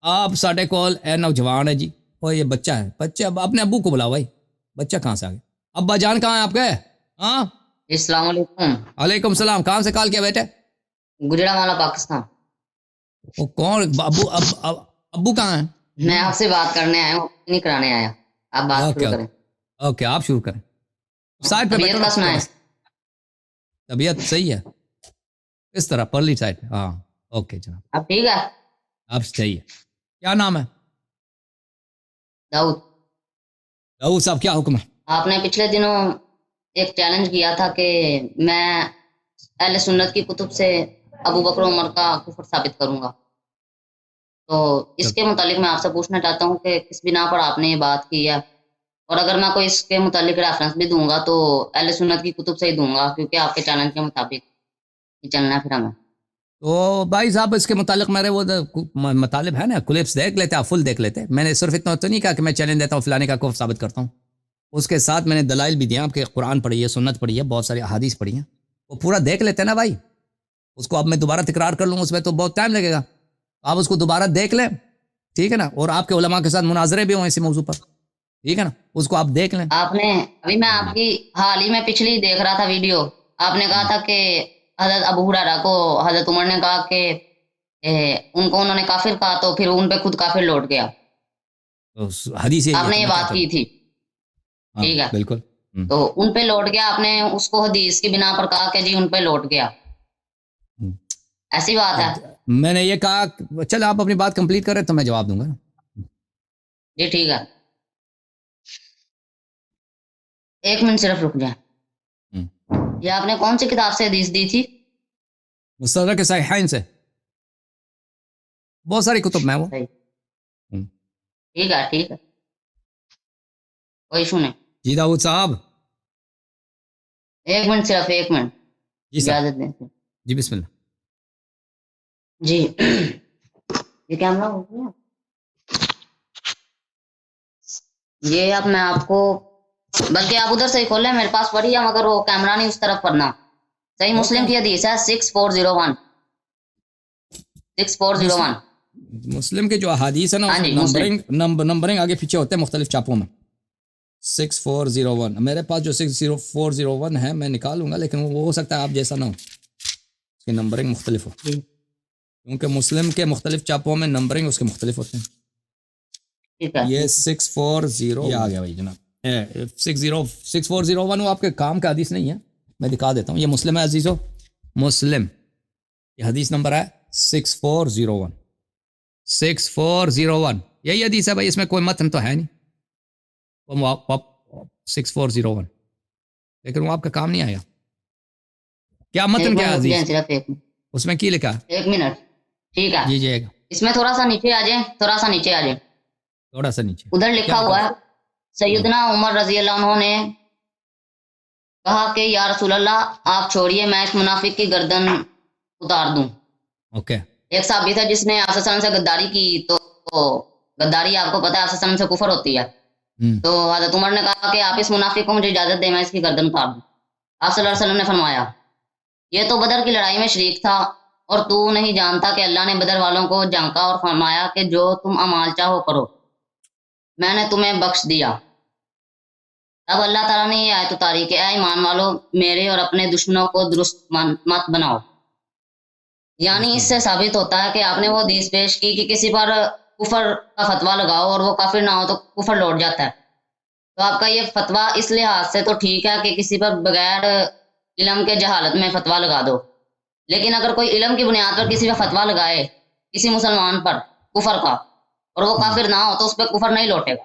آپ ساڈے کول اے نوجوان ہے جی، اور یہ بچہ ہے، بچہ اپنے ابو کو بلاؤ بھائی، بچہ کہاں سے آ گیا؟ ابا جان کہاں ہیں آپ کے؟ ہاں السلام علیکم. علیکم السلام. کہاں سے کال کیا بیٹے؟ گجرانوالہ پاکستان. وہ کون ابو کہاں ہیں؟ میں آپ سے بات کرنے آیا ہوں، نہیں کرانے آیا. آپ بات اوکے شروع کریں. اوکے آپ شروع کریں. سائڈ پہ بیٹھو طبیعت نا کا تھوڑا سنائیں. سا. طبیعت صحیح ہے اس طرح پرلی سائڈ پہ. ہاں اوکے جناب اب ٹھیک ہے. آپ صحیح ہے. کیا نام ہے؟ داؤد. داؤد صاحب کیا حکم ہے؟ آپ نے پچھلے دنوں ایک چیلنج کیا تھا کہ میں اہل سنت کی کتب سے ابو بکر عمر کا کفر ثابت کروں گا. تو اس کے متعلق میں آپ سے پوچھنا چاہتا ہوں کہ کس بنا پر آپ نے یہ بات کی ہے، اور اگر میں کوئی اس کے متعلق ریفرنس بھی دوں گا تو اہل سنت کی کتب سے ہی دوں گا، کیونکہ آپ کے چیلنج کے مطابق ہی چلنا ہے پھر ہمیں. تو بھائی صاحب اس کے متعلق میرے وہ مطالب ہے نا، کلپس دیکھ لیتے آپ، فل دیکھ لیتے. میں نے صرف اتنا تو نہیں کہا کہ میں چیلنج دیتا ہوں فلانے کا کفر ثابت کرتا ہوں. اس کے ساتھ میں نے دلائل بھی دیا کہ قرآن پڑھی ہے، سنت پڑھی ہے، بہت ساری احادیث پڑھی ہیں. وہ پورا دیکھ لیتے نا بھائی. اس کو اب میں دوبارہ تکرار کر لوں اس میں تو بہت ٹائم لگے گا. آپ اس کو دوبارہ دیکھ لیں، ٹھیک ہے نا، اور آپ کے علماء کے ساتھ مناظرے بھی ہوں اسی موضوع پر، ٹھیک ہے نا، اس کو آپ دیکھ لیں. آپ نے ابھی میں آپ کی حال ہی میں پچھلی دیکھ رہا تھا ویڈیو، آپ نے کہا تھا کہ حضرت ابو ہریرہ کو حضرت عمر نے کہا کہ ان کو انہوں نے کافر کہا تو پھر ان پہ خود کافر لوٹ گیا. تو حدیث آپ یہی ہے نے تو یہ میں کیا بات کروں؟ کی تھی. ہاں ٹھیک ہے. بالکل. تو ان پہ لوٹ گیا، آپ نے اس کو حدیث کی بنا پر کہا کہ جی ان پہ لوٹ گیا. ایسی بات ہے. میں نے یہ کہا چل آپ اپنی بات کمپلیٹ کریں تو میں جواب دوں گا. جی ٹھیک ہے. ایک منٹ صرف رک جائیں. یہ آپ نے کون سی کتاب سے حدیث دی تھی؟ مستدرک صحیحین سے. بہت ساری کتب میں وہ. صحیح. ٹھیک ہے ٹھیک ہے، کوئی ایشو نہیں. جی داؤد صاحب. ایک منٹ صرف ایک منٹ جی صاحب. اجازت دیں. جی بسم اللہ. جی یہ کیمرہ ہو گیا. یہ اب میں آپ کو، بلکہ آپ ادھر سے ہی کھول لیں، میرے پاس پڑھی ہے مگر وہ کیمرہ نہیں اس طرف پڑھنا. صحیح مسلم کی حدیث ہے 6401. 6401. مسلم کے جو احادیث ہیں نا ہاں جی مسلم. نمبرنگ آگے پیچھے ہوتے ہیں مختلف چاپوں میں. 6401 میرے پاس جو 6401 ہے میں نکالوں گا، لیکن وہ ہو سکتا ہے آپ جیسا نہ ہو، اس کی نمبرنگ مختلف ہو، کیونکہ مسلم کے مختلف چاپوں میں نمبرنگ اس کے مختلف ہوتے ہیں. یہ 640 یہ آ گیا بھائی جناب. 6401 وہ آپ کے کام کا حدیث نہیں ہے، میں دکھا دیتا ہوں. یہ مسلم ہے عزیزو، مسلم. یہ حدیث نمبر ہے 6401. 6401 یہی حدیث ہے بھائی، اس میں کوئی متن تو ہے نہیں. 6401 لیکن وہ آپ کا کام نہیں آیا. کیا متن کیا عزیز اس میں کی لکھا؟ ایک منٹ. ٹھیک ہے جی جی اس میں تھوڑا سا نیچے آ جائیں، تھوڑا سا نیچے آ جائیں. تھوڑا سا نیچے ادھر لکھا ہوا ہے سیدنا عمر رضی اللہ عنہ نے کہا کہ یا رسول اللہ آپ چھوڑیے، میں اس منافق کی گردن اتار دوں. اوکے. ایک صحابی تھا جس نے آصف سے غداری کی، تو غداری آپ کو پتہ ہے آصف سے کفر ہوتی ہے. تو حضرت عمر نے کہا کہ آپ اس منافق کو مجھے اجازت دیں، میں اس کی گردن اتار دوں. آپ صلی اللہ علیہ وسلم نے فرمایا یہ تو بدر کی لڑائی میں شریک تھا اور تو نہیں جانتا کہ اللہ نے بدر والوں کو جھانکا اور فرمایا کہ جو تم اعمال چاہو کرو، میں نے تمہیں بخش دیا. اب اللہ تعالیٰ نے یہ آیت اتاری کہ اے ایمان والو میرے اور اپنے دشمنوں کو درست مت بناؤ. یعنی اس سے ثابت ہوتا ہے کہ آپ نے وہ حدیث پیش کی کہ کسی پر کفر کا فتویٰ لگاؤ اور وہ کافر نہ ہو تو کفر لوٹ جاتا ہے. تو آپ کا یہ فتویٰ اس لحاظ سے تو ٹھیک ہے کہ کسی پر بغیر علم کے جہالت میں فتویٰ لگا دو، لیکن اگر کوئی علم کی بنیاد پر کسی پر فتویٰ لگائے کسی مسلمان پر کفر کا اور وہ کافر نہ ہو تو اس پہ کفر نہیں لوٹے گا.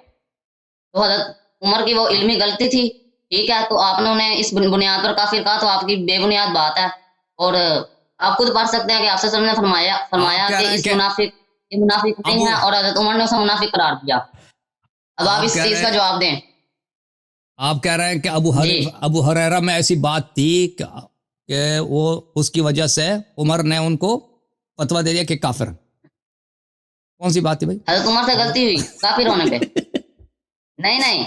تو حضرت عمر کی وہ علمی غلطی تھی، ٹھیک ہے، تو آپ نے انہیں اس بنیاد پر کافر کہا تو آپ کی بے بنیاد بات ہے. اور آپ خود پڑھ سکتے ہیں کہ آپ صلی اللہ علیہ وسلم نے فرمایا کہ اس منافق نہیں ہے، اور حضرت عمر نے اسے منافق قرار دیا. اب آپ اس چیز کا جواب دیں. آپ کہہ رہے ہیں کہ ابو ہریرہ میں ایسی بات تھی کہ وہ اس کی وجہ سے عمر نے ان کو فتویٰ دے دیا کہ کافر. کون سی بات تھی بھائی؟ حضرت عمر سے غلطی ہوئی کافر ہونے پہ. نہیں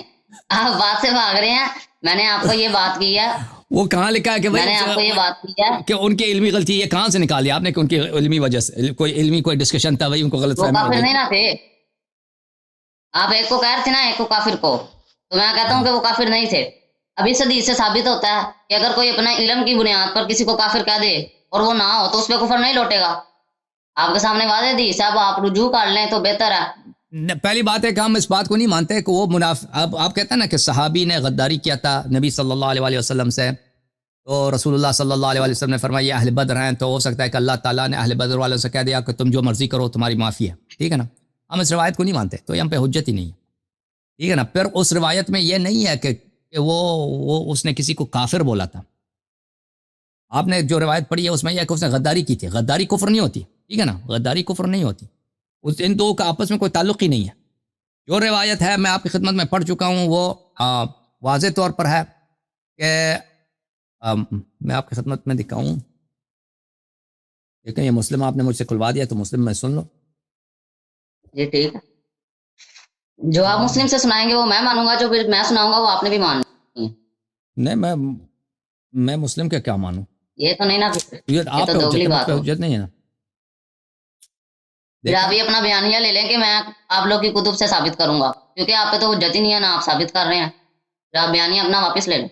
آپ بات سے بھاگ رہے ہیں. میں نے آپ کو یہ بات کی ہے وہ کہاں لکھا ہے کہ میں نے آپ کو یہ بات کی ہے کہ ان کی علمی غلطی؟ یہ کہاں سے نکالی آپ نے کہ ان کی علمی وجہ سے کوئی علمی کوئی ڈسکشن تھا وہی ان کو غلط وہ فہمی ہو کافر گئی؟ نہیں نہ تھے. آپ ایک کو کہہ رہے تھے نا، ایک کو کافر کو، تو میں کہتا ہوں کہ وہ کافر نہیں تھے. ابھی اس حدیث سے ثابت ہوتا ہے کہ اگر کوئی اپنا علم کی بنیاد پر کسی کو کافر کہہ دے اور وہ نہ ہو تو اس پہ کفر نہیں لوٹے گا. آپ کے سامنے واضح حدیث ہے، اب آپ رجوع کر لیں تو بہتر ہے. پہلی بات ہے کہ ہم اس بات کو نہیں مانتے کہ وہ اب آپ کہتے ہیں نا کہ صحابی نے غداری کیا تھا نبی صلی اللہ علیہ وسلم سے، تو رسول اللہ صلی اللہ علیہ وسلم نے فرمایا یہ اہل بدر ہیں، تو ہو سکتا ہے کہ اللہ تعالیٰ نے اہل بدر والوں سے کہہ دیا کہ تم جو مرضی کرو تمہاری معافی ہے. ٹھیک ہے نا، ہم اس روایت کو نہیں مانتے، تو یہ ہم پہ حجت ہی نہیں ہے. ٹھیک ہے نا. پھر اس روایت میں یہ نہیں ہے کہ وہ اس نے کسی کو کافر بولا تھا. آپ نے جو روایت پڑھی ہے اس میں یہ ہے کہ اس نے غداری کی تھی. غداری کفر نہیں ہوتی. ٹھیک ہے نا، غداری کفر نہیں ہوتی. ان دو کا آپس میں کوئی تعلق ہی نہیں ہے. جو روایت ہے میں آپ کی خدمت میں پڑھ چکا ہوں، وہ واضح طور پر ہے کہ میں آپ کی خدمت میں دکھاؤں. لیکن یہ مسلم آپ نے مجھ سے کھلوا دیا تو مسلم میں سن لو. جی ٹھیک ہے، جو آپ مسلم سے سنائیں گے وہ میں مانوں گا، جو پھر میں سناؤں گا وہ آپ نے بھی ماننا ہے. نہیں، میں مسلم کا کیا مانوں؟ یہ تو نہیں نا، یہ یہ تو دوگلی بات ہو. حجت نہیں ہے نا. پھر آپ یہ اپنا بیانیہ لے لیں کہ میں آپ لوگ کی کتب سے ثابت کروں گا، کیونکہ آپ پہ تو حجت ہی نہیں ہے نا، آپ ثابت کر رہے ہیں. پھر آپ بیانیہ اپنا واپس لے لیں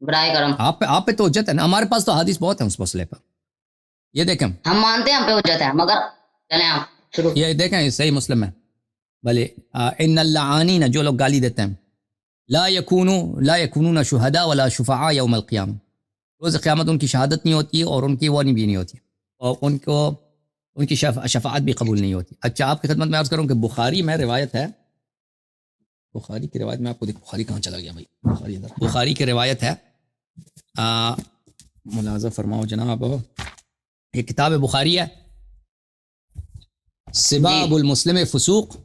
برائے کرم. آپ پہ تو حجت ہے نا، ہمارے پاس تو حدیث بہت ہے اس مسئلے پر. یہ دیکھیں، ہم مانتے ہیں ہم پہ حجت ہے، مگر چلیں آپ شروع. یہ دیکھیں، یہ صحیح مسلم ہے. بھلے ان اللعانین، جو لوگ گالی دیتے ہیں، لا یکونون شہداء ولا شفعاء یوم القیامہ، روز قیامت ان کی شہادت نہیں ہوتی اور ان کی وہ بھی نہیں ہوتی، اور ان کی شفاعت بھی قبول نہیں ہوتی. اچھا، آپ کی خدمت میں عرض کروں کہ بخاری میں روایت ہے، بخاری کی روایت میں آپ کو بخاری کہاں چلا گیا بھائی، بخاری کی روایت ہے، ملاحظہ فرماؤ جناب، یہ کتاب بخاری ہے. سباب المسلم فسوق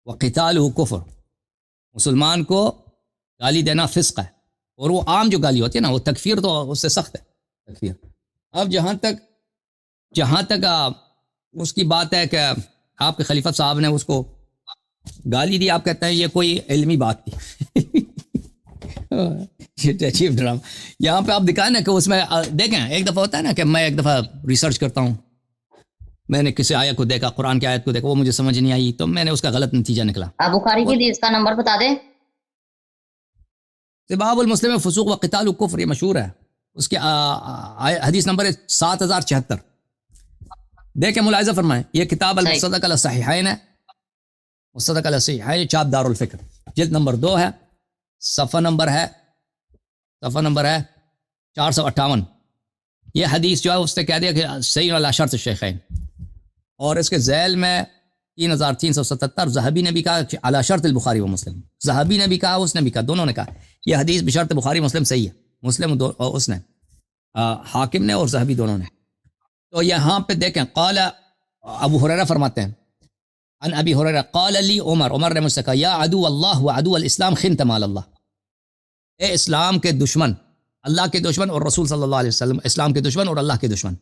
وقتالہ کفر، مسلمان کو گالی دینا فسق ہے، اور وہ عام جو گالی ہوتی ہے نا، وہ تکفیر تو اس سے سخت ہے تکفیر. اب جہاں تک اس کی بات ہے کہ آپ کے خلیفہ صاحب نے اس کو گالی دی، آپ کہتے ہیں یہ کوئی علمی بات تھی. یہ عجیب ڈرام. یہاں پہ آپ دکھائیں نا کہ اس میں دیکھیں، ایک دفعہ ہوتا ہے نا کہ میں ایک دفعہ ریسرچ کرتا ہوں، میں نے کسی آیت کو دیکھا، قرآن کی آیت کو دیکھا، وہ مجھے سمجھ نہیں آئی تو میں نے اس کا غلط نتیجہ نکلا. آپ بخاری کی حدیث کا نمبر بتا دیں. سباب المسلم فسوق وقتال کفر، یہ مشہور ہے. اس کے حدیث نمبر 7076. دیکھیں، ملاحظہ فرمائیں، یہ کتاب المصدق علی الصحیحین ہے، مصدق علی الصحیحین، چاپ دار الفکر، جلد نمبر 2 ہے، صفحہ نمبر ہے 458. یہ حدیث جو ہے اس نے کہہ دیا کہ صحیح علی شرط الشیخین، اور اس کے ذیل میں 3377 ذہبی نے بھی کہا کہ علی شرط البخاری و مسلم. ذہبی نے بھی کہا، اس نے بھی کہا، دونوں نے کہا یہ حدیث بشرط بخاری مسلم صحیح ہے. مسلم اور اس نے حاکم نے اور ذہبی دونوں نے. تو یہاں پہ دیکھیں، قال ابو ہریرہ فرماتے ہیں، ان ابی ہریرہ قال لی عمر نے مجھ سے کہا، یا عدو اللہ و عدو الاسلام خنت مال اللہ، اے اسلام کے دشمن، اللہ کے دشمن اور رسول صلی اللہ علیہ وسلم، اسلام کے دشمن اور اللہ کے دشمن،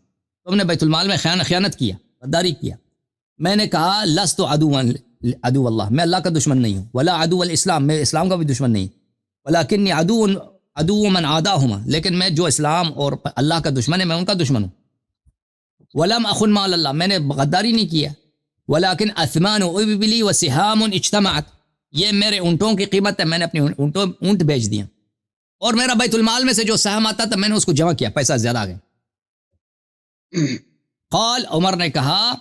تم نے بیت المال میں خیانت کیا، غداری کیا. میں نے کہا لست عدو اللہ، میں اللہ کا دشمن نہیں ہوں، ولا عدو الاسلام، میں اسلام کا بھی دشمن نہیں، ولکنی عدو من عاداہما، لیکن میں جو اسلام اور اللہ کا دشمن ہے میں ان کا دشمن ہوں. ولم اخن مال اللہ، میں نے غداری نہیں کیا. ولکن اثمان ابلی وسہام اجتمعت، یہ میرے اونٹوں کی قیمت ہے، میں نے اپنے اونٹ بیچ دیے، اور میرا بیت المال میں سے جو سہم آتا تھا میں نے اس کو جمع کیا، پیسہ زیادہ آ گئے. قال، عمر نے کہا،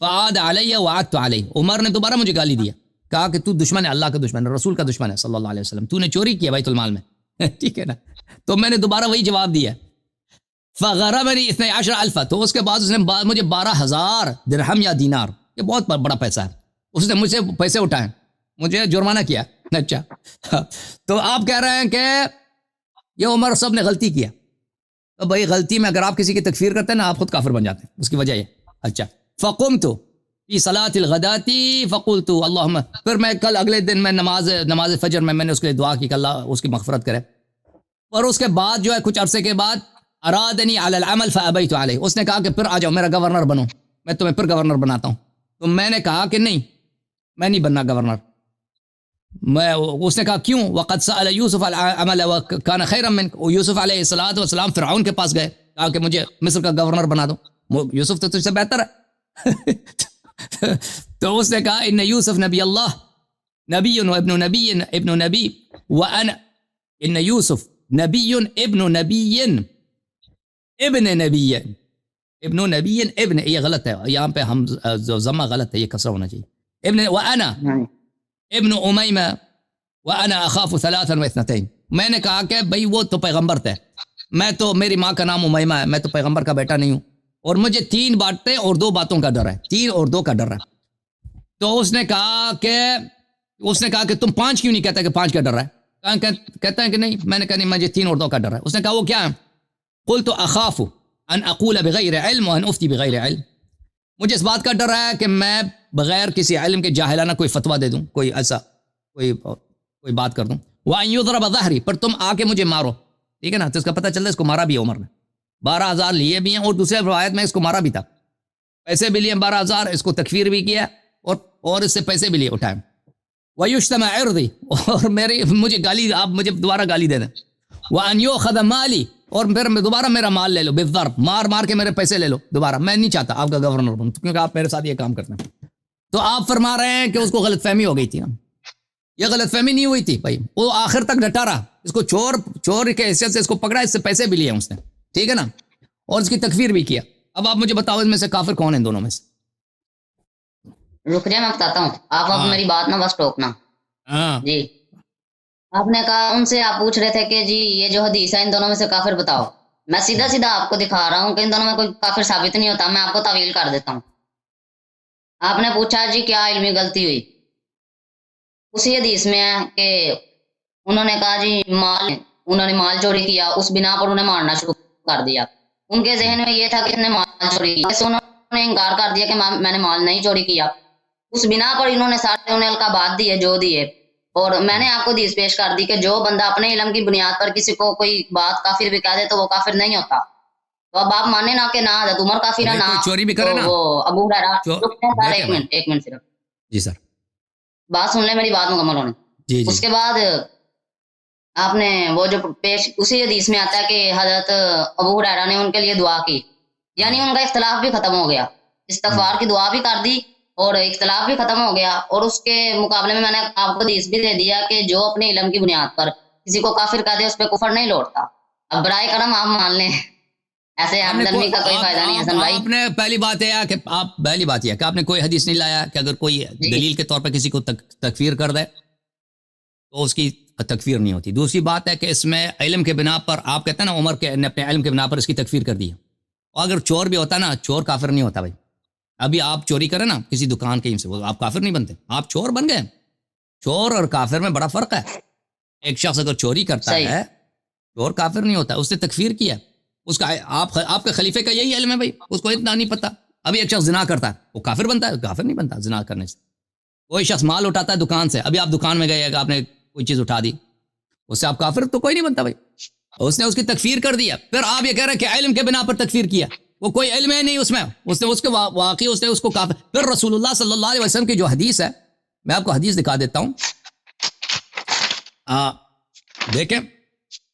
فعاد علیہ وعدت علیہ، عمر نے دوبارہ مجھے گالی دیا، کہا کہ تو دشمن ہے، اللہ کا دشمن ہے، رسول کا دشمن ہے صلی اللہ علیہ وسلم، تو نے چوری کیا بیت المال میں. ٹھیک ہے نا، تو میں نے دوبارہ وہی جواب دیا. فغربنی 12,000، تو اس کے بعد اس نے مجھے 12,000 درہم یا دینار، یہ بہت بڑا پیسہ ہے، اس نے مجھ سے پیسے اٹھائے، مجھے جرمانہ کیا. اچھا، تو آپ کہہ رہے ہیں کہ یہ عمر صاحب نے غلطی کیا. تو بھائی غلطی میں اگر آپ کسی کی تکفیر کرتے ہیں نا، آپ خود کافر بن جاتے ہیں، اس کی وجہ یہ. اچھا، فقمت فی صلاۃ الغداۃ فقلت اللہم، پھر میں کل اگلے دن میں نماز فجر میں نے اس کے لیے دعا کی کہ اللہ اس کی مغفرت کرے. اور اس کے بعد جو ہے کچھ عرصے کے بعد ارادنی علی العمل فابیت علیہ، اس نے کہا کہ پھر آ جاؤ میرا گورنر بنو، میں تمہیں پھر گورنر بناتا ہوں. تو میں نے کہا کہ نہیں، میں نہیں بننا گورنر. میں اس نے کہا کیوں؟ وقد سأل یوسف العمل وکان خیرا منک، یوسف علیہ الصلوۃ والسلام فرعون کے پاس گئے، کہا کہ مجھے مصر کا گورنر بنا دو، یوسف تو تجھ سے بہتر ہے تو اس نے کہا ان یوسف نبی اللہ نبی و ابن نبی وانا ان یوسف نبی ابن نبی ابن نبی ابن نبی ابن، یہ غلط ہے یہاں پہ، ہم ضمہ غلط ہے، یہ کسرہ ہونا چاہیے، ابن وانا ابن امیمہ وانا اخاف ثلاثا واثنتین، میں نے کہا کہ بھئی وہ تو پیغمبر تھے، میں تو، میری ماں کا نام امیمہ ہے، میں تو پیغمبر کا بیٹا نہیں ہوں، اور مجھے 3 باتیں اور 2 باتوں کا ڈر ہے، 3 اور 2 کا ڈر ہے۔ تو اس نے کہا کہ تم 5 کیوں نہیں کہتا کہ 5 کا ڈر ہے؟ کہتا ہے کہ نہیں، میں نے کہا نہیں، مجھے 3 اور 2 کا ڈر ہے۔ اس نے کہا وہ کیا ہے؟ قلت اخاف ان اقول بغیر علم وان افتي بغیر علم، مجھے اس بات کا ڈر ہے کہ میں بغیر کسی علم کے جاہلانہ کوئی فتویٰ دے دوں، کوئی ایسا کوئی بات کر دوں، وان يضرب ظهري، پر تم آ کے مجھے مارو، ٹھیک ہے نا؟ تو اس کا پتہ چلتا ہے اس کو مارا بھی ہے عمر نے، 12,000 لیے بھی ہیں، اور دوسرے روایت میں اس کو مارا بھی تھا، پیسے بھی لیے 12,000، اس کو تکفیر بھی کیا اور اس سے پیسے بھی لیے اٹھائے، وَيُشْتَمَ عِرْضِي، اور مجھے گالی، آپ مجھے دوبارہ گالی دے دیں، وَأَنْ يُؤْخَذَ مَالِي، اور پھر دوبارہ میرا مال لے لو، بالضرب، مار کے میرے پیسے لے لو دوبارہ، میں نہیں چاہتا آپ کا گورنر بنوں کیونکہ آپ میرے ساتھ یہ کام کرتے ہیں۔ تو آپ فرما رہے ہیں کہ اس کو غلط فہمی ہو گئی تھی، یہ غلط فہمی نہیں ہوئی تھی بھائی، وہ آخر تک ڈٹا رہا، اس کو چور کے حیثیت سے اس کو پکڑا، اس سے پیسے بھی لیے اس نے، ٹھیک ہے نا، اور اس کی تکفیر بھی کیا۔ اب آپ مجھے بتاؤ ان میں سے کافر کون ہیں دونوں میں سے؟ رک جائے، میں بتاتا ہوں، آپ اب میری بات نہ بس ٹوکنا۔ ہاں جی، آپ نے کہا ان سے، آپ پوچھ رہے تھے کہ جی یہ جو حدیث ہے ان دونوں میں سے کافر بتاؤ، میں سیدھا آپ کو دکھا رہا ہوں کہ ان دونوں میں کوئی کافر ثابت نہیں ہوتا، میں آپ کو تعویل کر دیتا ہوں۔ آپ نے پوچھا جی کیا علمی غلطی ہوئی، اسی حدیث میں ہے کہ انہوں نے کہا جی انہوں نے مال چوری کیا، اس بنا پر انہیں مارنا شروع کر دیا، ان کے ذہن میں یہ تھا کہ انہوں نے مال چوری کیا، انہوں نے انکار کر دیا کہ میں نے مال نہیں چوری کیا، اس بنا پر انہوں نے سارے انہیں القابات دیے جو دیے، اور میں نے آپ کو حدیث پیش کر دی کہ جو بندہ اپنے علم کی بنیاد پر کسی کو کوئی بات کافر بھی کہہ دے تو وہ کافر نہیں ہوتا۔ تو اب آپ مانے نا کہ نہ حضرت عمر کافر ہے، نہ چوری بھی کرے نا، وہ ابو ہریرہ۔ ایک منٹ صرف جی سر، بات سن لیں، میری بات مکمل ہونے۔ جی اس کے بعد آپ نے وہ جو پیش، اسی حدیث میں آتا ہے کہ حضرت ابو ہریرہ نے ان کے لیے دعا کی، یعنی ان کا اختلاف بھی ختم ہو گیا، استغفار کی دعا بھی کر دی اور اختلاف بھی ختم ہو گیا، اور اس کے مقابلے میں میں نے آپ کو حدیث بھی دے دیا کہ جو اپنے علم کی بنیاد پر کسی کو کافر کہہ دے اس پہ کفر نہیں لوٹتا۔ اب برائے کرم آپ مان لیں، ایسے ہمدردی کا کوئی فائدہ نہیں حسن بھائی۔ آپ نے پہلی بات یہ ہے کہ آپ نے کوئی حدیث نہیں لایا کہ اگر کوئی دلیل کے طور پر کسی کو تکفیر کر دے تو اس کی تکفیر نہیں ہوتی۔ دوسری بات ہے کہ اس میں علم کے بنا پر، آپ کہتے ہیں نا عمر کے نے اپنے علم کے بنا پر اس کی تکفیر کر دی، اور اگر چور بھی ہوتا نا، چور کافر نہیں ہوتا بھائی۔ ابھی آپ چوری کریں نا کسی دکان کے سے، آپ کافر نہیں بنتے، آپ چور بن گئے۔ چور اور کافر میں بڑا فرق ہے، ایک شخص اگر چوری کرتا ہے چور کافر نہیں ہوتا، اس نے تکفیر کیا، اس کا آپ کے خلیفے کا یہی علم ہے بھائی، اس کو اتنا نہیں پتا۔ ابھی ایک شخص زنا کرتا ہے، وہ کافر بنتا ہے؟ کافر نہیں بنتا زنا کرنے سے۔ کوئی شخص مال اٹھاتا ہے دکان سے، ابھی آپ دکان میں گئے، آپ نے کوئی چیز اٹھا دی، اس سے آپ کافر تو کوئی نہیں بنتا بھائی، اس نے اس کی تکفیر کر دیا۔ پھر آپ یہ کہہ رہے ہیں کہ علم کے بنا پر تکفیر کیا، وہ کوئی علم ہے نہیں اس میں، اس نے اس کے واقعی اس نے اس کو کافر۔ پھر رسول اللہ صلی اللہ علیہ وسلم کی جو حدیث ہے، میں آپ کو حدیث دکھا دیتا ہوں، دیکھیں،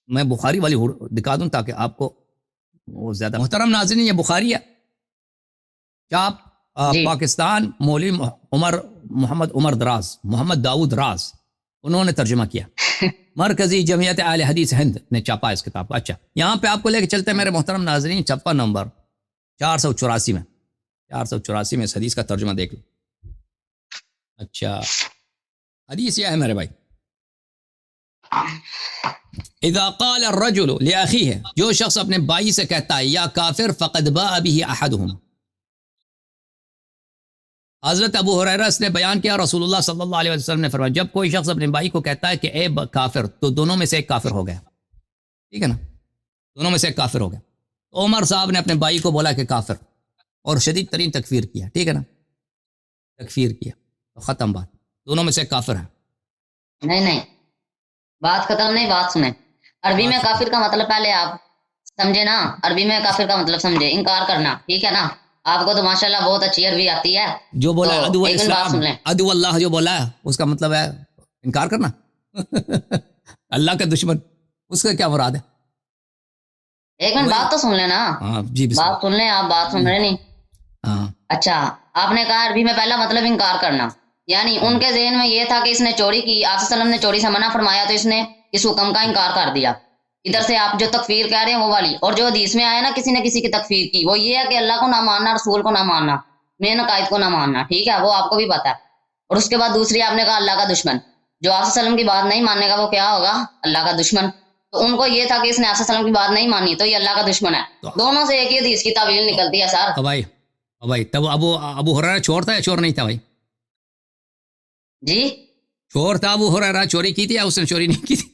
میں بخاری والی دکھا دوں تاکہ آپ کو وہ زیادہ۔ محترم ناظرین، یہ بخاری ہے، چاپ پاکستان، مولوی محمد داؤد راز، انہوں نے ترجمہ کیا، مرکزی جمعیت اہل حدیث ہند نے چھاپا اس کتاب کو۔ اچھا، یہاں پہ آپ کو لے کے چلتے ہیں میرے محترم ناظرین، صفحہ نمبر 484 میں اس حدیث کا ترجمہ دیکھ لو۔ اچھا، حدیث یہ ہے میرے بھائی، اذا قال الرجل لاخیہ، جو شخص اپنے بھائی سے کہتا ہے یا کافر، فقد باء به احدهم، حضرت ابو ہریرہ نے بیان کیا، رسول اللہ صلی اللہ علیہ وسلم نے فرمایا، جب کوئی شخص اپنے بھائی کو کہتا ہے کہ اے کافر، تو دونوں میں سے ایک کافر ہو گیا، ٹھیک ہے نا، دونوں میں سے ایک کافر ہو گیا۔ تو عمر صاحب نے اپنے بھائی کو بولا کہ کافر، اور شدید ترین تکفیر کیا، ٹھیک ہے نا، تکفیر کیا، تو ختم بات، دونوں میں سے ایک کافر ہے۔ نہیں، بات ختم نہیں، بات سنیں۔ عربی میں کافر کا مطلب پہلے آپ سمجھے نا، عربی میں کافر کا مطلب سمجھے، انکار کرنا، ٹھیک ہے نا، آپ کو تو ماشاءاللہ بہت اچھی عربی آتی ہے۔ جو بولا عدو الاسلام، عدو اللہ جو بولا ہے، اس کا مطلب ہے انکار کرنا اللہ کا دشمن، اس کا کیا مراد ہے؟ ایک منٹ بات تو سن لینا. ہاں جی بات سن لیں آپ، بات سن رہے نہیں. ہاں اچھا آپ نے کہا عربی میں پہلا مطلب انکار کرنا، یعنی ان کے ذہن میں یہ تھا کہ اس نے چوری کی، آپ صلی اللہ علیہ وسلم نے چوری سے منع فرمایا تو اس نے اس حکم کا انکار کر دیا. ادھر سے آپ جو تکفیر کہہ رہے ہیں وہ والی، اور جو حدیث میں آیا نا کسی نے کسی کی تکفیر کی، وہ یہ ہے کہ اللہ کو نہ ماننا، رسول کو نہ ماننا، مین عقائد کو نہ ماننا. ٹھیک ہے، وہ آپ کو بھی پتا ہے. اور اس کے بعد دوسری آپ نے کہا اللہ کا دشمن، جو آپ صلی اللہ علیہ وسلم کی بات نہیں ماننے کا وہ کیا ہوگا؟ اللہ کا دشمن. تو ان کو یہ تھا کہ اس نے آپ صلی اللہ علیہ وسلم کی بات نہیں مانی تو یہ اللہ کا دشمن ہے. دونوں سے ایک ہی حدیث کی تعویل نکلتی ہے سر. بھائی تب ابو ہریرہ چور تھا یا چور نہیں تھا بھائی؟ جی چور تھا ابو ہریرہ، چوری کی تھی یا اس نے چوری نہیں کی تھی؟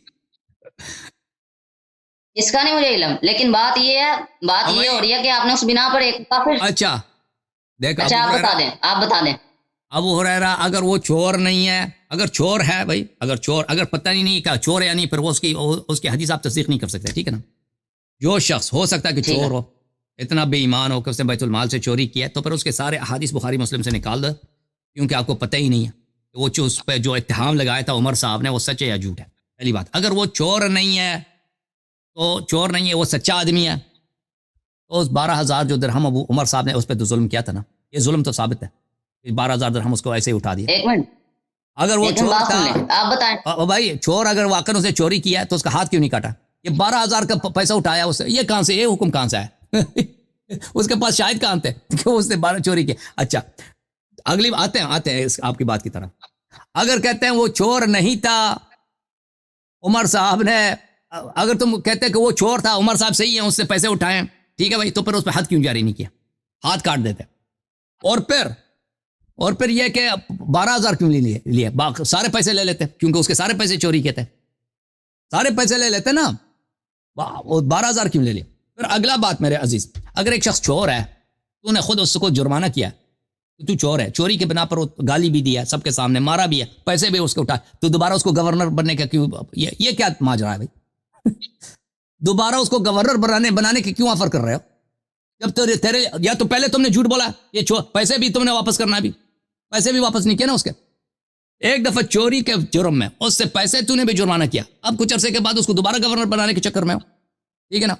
اس کا نہیں مجھے علم، لیکن بات یہ ہے، بات یہ ہو رہی ہے کہ آپ نے اس بنا پر ایک کافر. اچھا دیکھ، اچھا آپ بتا دیں، آپ بتا دیں. ابو ہریرہ اگر وہ چور نہیں ہے، اگر چور ہے بھائی، اگر چور، اگر پتہ نہیں کیا چور ہے یا نہیں، پھر وہ اس کی حدیث آپ تصدیق نہیں کر سکتے. ٹھیک ہے نا؟ جو شخص ہو سکتا ہے کہ چور ہو، اتنا بے ایمان ہو کہ اس نے بیت المال سے چوری کیا، تو پھر اس کے سارے احادیث بخاری مسلم سے نکال دو، کیونکہ آپ کو پتہ ہی نہیں ہے کہ وہ اس پہ جو اتہام لگایا تھا عمر صاحب نے وہ سچ ہے یا جھوٹ ہے. پہلی بات. اگر وہ چور نہیں ہے تو چور نہیں ہے، وہ سچا آدمی ہے، تو اس 12,000 جو درہم ابو عمر صاحب نے اس پہ تو ظلم کیا تھا نا، یہ ظلم تو ثابت ہے. 12,000 درہم اس کو ایسے ہی اٹھا دیا. ایک منٹ، اگر وہ چور تھا، آپ بتائیں بھائی چور اگر واقعا اس نے چوری کیا ہے تو اس کا ہاتھ کیوں نہیں کاٹا؟ یہ 12,000 کا پیسہ اٹھایا اس سے، یہ کہاں سے، یہ حکم کہاں سے ہے؟ اس کے پاس شاہد کہاں تھے کہ اس نے 12 چوری کیا؟ اچھا اگلی آتے ہیں آپ کی بات کی طرف. اگر کہتے ہیں وہ چور نہیں تھا، عمر صاحب نے، اگر تم کہتے ہیں کہ وہ چور تھا، عمر صاحب صحیح ہیں، اس سے پیسے اٹھائیں، ٹھیک ہے بھائی، تو پھر اس پہ حد کیوں جاری نہیں کیا؟ ہاتھ کاٹ دیتے. اور پھر یہ کہ 12,000 کیوں لیے؟ سارے پیسے لے لیتے، کیونکہ اس کے سارے پیسے چوری کے تھے، سارے پیسے لے لیتے نا، 12,000 کیوں لے لیے؟ پھر اگلا بات میرے عزیز، اگر ایک شخص چور ہے، تو نے خود اس کو جرمانہ کیا، تو چور ہے، چوری کے بنا پر گالی بھی دیا، سب کے سامنے مارا بھی ہے، پیسے بھی اس کو اٹھا، تو دوبارہ اس کو گورنر بننے کا کیوں، یہ کیا ماجرا ہے بھائی؟ دوبارہ اس کو گورنر بنانے کے کیوں آفر کر رہے ہو؟ جب تیرے یا تو پہلے تم نے جھوٹ بولا، یہ پیسے بھی تم نے واپس کرنا، بھی پیسے بھی واپس نہیں کیا نا اس کے، ایک دفعہ چوری کے جرم میں اس سے پیسے تو نے بھی جرمانہ کیا، اب کچھ عرصے کے بعد اس کو دوبارہ گورنر بنانے کے چکر میں ہو، ٹھیک ہے نا،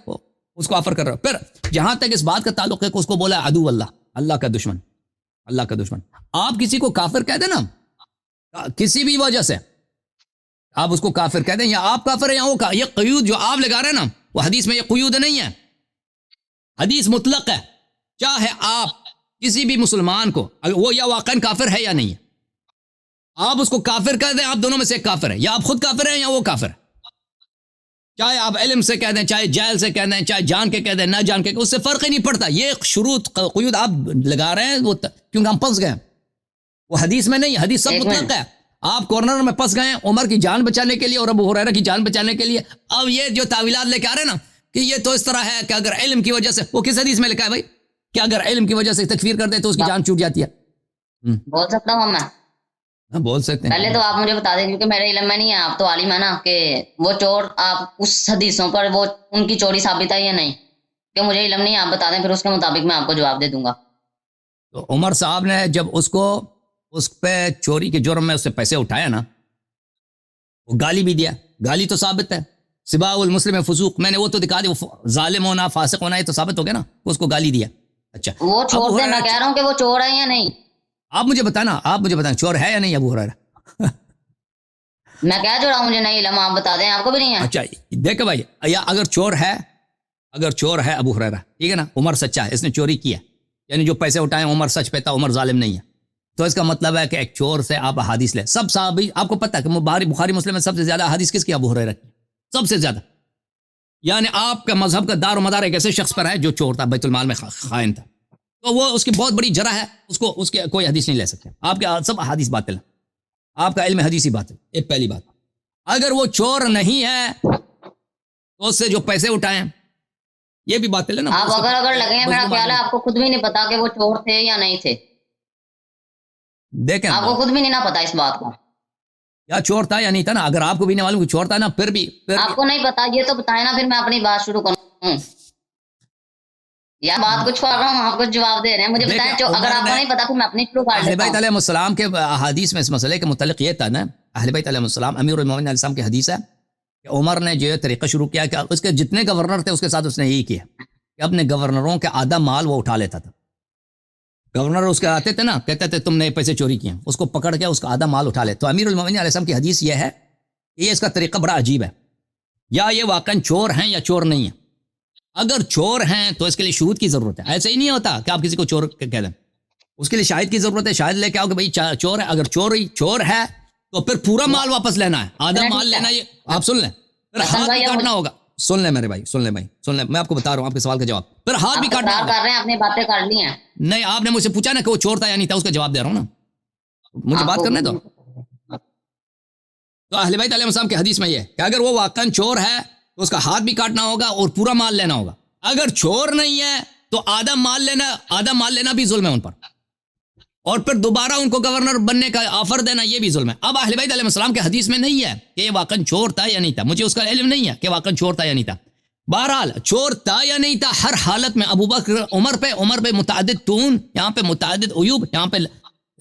اس کو آفر کر رہے ہو. پھر جہاں تک اس بات کا تعلق ہے کہ اس کو بولا عدو اللہ، اللہ کا دشمن، اللہ کا دشمن. آپ کسی کو کافر کہہ دیں نا کسی بھی وجہ سے، آپ اس کو کافر کہہ دیں، یا آپ کافر ہیں یا وہ یہ قیود جو آپ لگا رہے ہیں نا، وہ حدیث میں یہ قیود نہیں ہے، حدیث مطلق ہے. چاہے آپ کسی بھی مسلمان کو، وہ یا واقعاً کافر ہے یا نہیں ہے، آپ اس کو کافر کہہ دیں، آپ دونوں میں سے ایک کافر ہے، یا آپ خود کافر ہیں یا وہ کافر ہے. چاہے آپ علم سے کہہ دیں، چاہے جہل سے کہہ دیں، چاہے جان کے کہہ دیں، نہ جان کے، اس سے فرق ہی نہیں پڑتا. یہ شروط قیود آپ لگا رہے ہیں وہ کیونکہ ہم پھنس گئے ہیں، وہ حدیث میں نہیں، حدیث سب مطلق ہے. آپ کارنر میں پھنس گئے ہیں عمر کی جان بچانے کے لیے اور ابو ہریرہ کی جان بچانے کے لیے. اب یہ جو تعویلات لے کے آ رہے ہیں نا کہ یہ تو اس طرح ہے کہ اگر علم کی وجہ سے، وہ کس حدیث میں لکھا ہے بھائی کہ اگر علم کی وجہ سے تکفیر کر دے تو اس کی جان چھوٹ جاتی ہے؟ بول سکتا ہوں میں؟ ہاں بول سکتے ہیں. پہلے تو آپ مجھے بتا دیں، کیونکہ میرے علم میں نہیں ہے، آپ تو عالم ہے نا، کہ وہ چور، آپ اس حدیثوں پر وہ ان کی چوری ثابت ہے یا نہیں، کہ مجھے علم نہیں، آپ بتا دیں، پھر اس کے مطابق میں آپ کو جواب دے دوں گا. تو عمر صاحب نے جب اس کو اس پہ چوری کے جرم میں اس سے پیسے اٹھایا نا، وہ گالی بھی دیا، گالی تو ثابت ہے، سباء المسلم فسوق، میں نے وہ تو دکھا دی، وہ ظالم ہونا، فاسق ہونا، یہ تو ثابت ہو گیا نا، اس کو گالی دیا. اچھا وہ چور تھے، میں کہہ رہا ہوں کہ وہ چور ہے یا نہیں. آپ مجھے بتانا چور ہے یا نہیں ابو ہریرہ؟ میں کہہ جو رہا ہوں مجھے نہیں علم، آپ بتا دیں، آپ کو بھی نہیں ہے. اچھا دیکھ بھائی، یا اگر چور ہے ابو ہریرہ، ٹھیک ہے نا، عمر سچا ہے، اس نے چوری کیا، یعنی جو پیسے اٹھائے عمر سچ پہ تھا، عمر ظالم نہیں ہے، تو اس کا مطلب ہے کہ ایک چور سے آپ حدیث لیں. سب صحابی آپ کو پتہ ہے کہ بخاری مسلم میں سب سے زیادہ حدیث کس کی؟ ابو ہریرہ کی، سب سے زیادہ. یعنی آپ کا مذہب کا دار و مدار ایک ایسے شخص پر ہے جو چور تھا، بیت المال میں خائن تھا، تو وہ اس کی بہت بڑی جرح ہے، اس کے کوئی حدیث نہیں لے سکتے. آپ کے سب حدیث باطل ہیں، آپ کا علم حدیثی باطل. ایک پہلی بات. اگر وہ چور نہیں ہے تو اس سے جو پیسے اٹھائیں یہ بھی باطل ہے نا. آپ اگر لگے ہیں، میرا خیال ہے آپ کو خود بھی نہیں پتا کہ وہ چور تھے یا نہیں تھے. دیکھیں آپ کو خود بھی نہیں نہ پتا اس بات کا، یا چور تھا یا نہیں تھا نا. اگر آپ کو بھی نہیں معلوم کہ چور تھا نا، پھر بھی آپ کو نہیں پتا، یہ تو بتائیں نا، پھر میں اپنی بات شروع کروں. یا بات کچھ کر رہا ہوں، آپ کچھ جواب دے رہے ہیں، مجھے بتائیں. اگر آپ کو نہیں پتا پھر میں اپنی شروع کر لیتا ہوں. نبی علیہ السلام کے احادیث میں اس مسئلے کے متعلق یہ تھا نا، اہل بیت علیہ السلام امیر المومنین علیہ السلام کی حدیث ہے کہ عمر نے جو طریقہ شروع کیا کہ اس کے جتنے گورنر تھے اس کے ساتھ اس نے یہی کیا کہ اپنے گورنروں کے آدھا مال وہ اٹھا لیتا تھا. گورنر اس کے آتے تھے نا, کہتے تھے تم نے پیسے چوری کیے, اس کو پکڑ کے اس کا آدھا مال اٹھا لے. تو امیر المومنین علیہ السلام کی حدیث یہ ہے کہ یہ اس کا طریقہ بڑا عجیب ہے, یا یہ واقعاً چور ہیں یا چور نہیں ہیں. اگر چور ہیں تو اس کے لیے شہود کی ضرورت ہے. ایسا ہی نہیں ہوتا کہ آپ کسی کو چور کہہ دیں, اس کے لیے شاہد کی ضرورت ہے. شاہد لے کے آؤ کہ بھائی چور ہے. اگر چور ہے تو پھر پورا مال واپس لینا ہے, آدھا مال لینا. یہ آپ سن لیں, پھر ہاتھ بھی کاٹنا ہوگا. سن لیں میرے بھائی, سن لیں بھائی, سن لیں, میں آپ کو بتا رہا ہوں آپ کے سوال کا جواب. پھر ہاتھ بھی کاٹنا کر رہے ہیں, اپنی باتیں کر لی ہیں. نہیں, آپ نے مجھ سے پوچھا نا کہ وہ چور تھا یا نہیں تھا, اس کا جواب دے رہا ہوں نا, مجھے بات کرنے دو. تو اہل بیت علیہ السلام کی حدیث میں یہ کہ اگر وہ واقعاً چور ہے تو اس کا ہاتھ بھی کاٹنا ہوگا اور پورا مال لینا ہوگا. اگر چور نہیں ہے تو آدھا مال لینا بھی ظلم ہے ان پر, اور پھر دوبارہ ان کو گورنر بننے کا آفر دینا یہ بھی ظلم ہے. اب اہل بیت علیہ السلام کے حدیث میں نہیں ہے کہ یہ واقعاً چور تھا یا نہیں تھا, مجھے اس کا علم نہیں ہے کہ واقعاً چور تھا یا نہیں تھا. بہرحال چور تھا یا نہیں تھا, ہر حالت میں ابو بکر عمر پہ متعدد تون, یہاں پہ متعدد عیوب یہاں پہ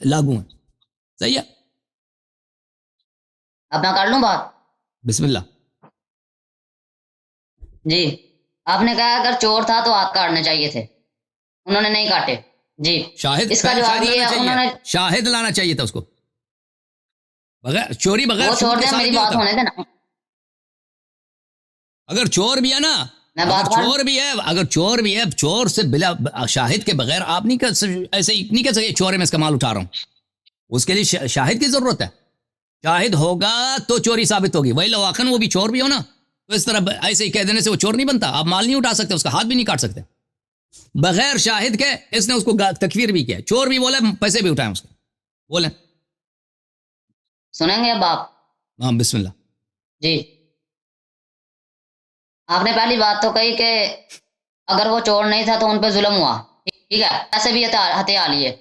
لاگو ہیں. صحیح ہے, اپنا کر لوں بات. بسم اللہ. جی, آپ نے کہا اگر چور تھا تو ہاتھ کاٹنے چاہیے تھے, انہوں نے نہیں کاٹے. جی, شاہد اس کا جواب یہ ہے انہوں نے شاہد لانا چاہیے تھا اس کو. بغیر چوری بغیر وہ چھوڑ دیں, میری بات ہونے دینا. اگر چور بھی ہے نا, اگر چور بھی ہے, چور سے بلا شاہد کے بغیر آپ نہیں ایسے ہی نہیں کہہ سکتے چور ہے میں اس کا مال اٹھا رہا ہوں. اس کے لیے شاہد کی ضرورت ہے. شاہد ہوگا تو چوری ثابت ہوگی. وہی لواقن وہ بھی چور بھی ہو نا, تو اس طرح ایسے ہی کہہ دینے سے وہ چور نہیں بنتا. آپ مال نہیں اٹھا سکتے, اس کا ہاتھ بھی نہیں کاٹ سکتے. بغیر شاہد کے اس نے اس کو تکفیر بھی کیا, چور بھی بولے, پیسے بھی اٹھائیں اس کو. بولیں, سنیں گے اب آپ؟ ہاں بسم اللہ. جی, آپ نے پہلی بات تو کہی کہ اگر وہ چور نہیں تھا تو ان پہ ظلم ہوا. ٹھیک ہے, ایسے بھی ہتھیار لیے,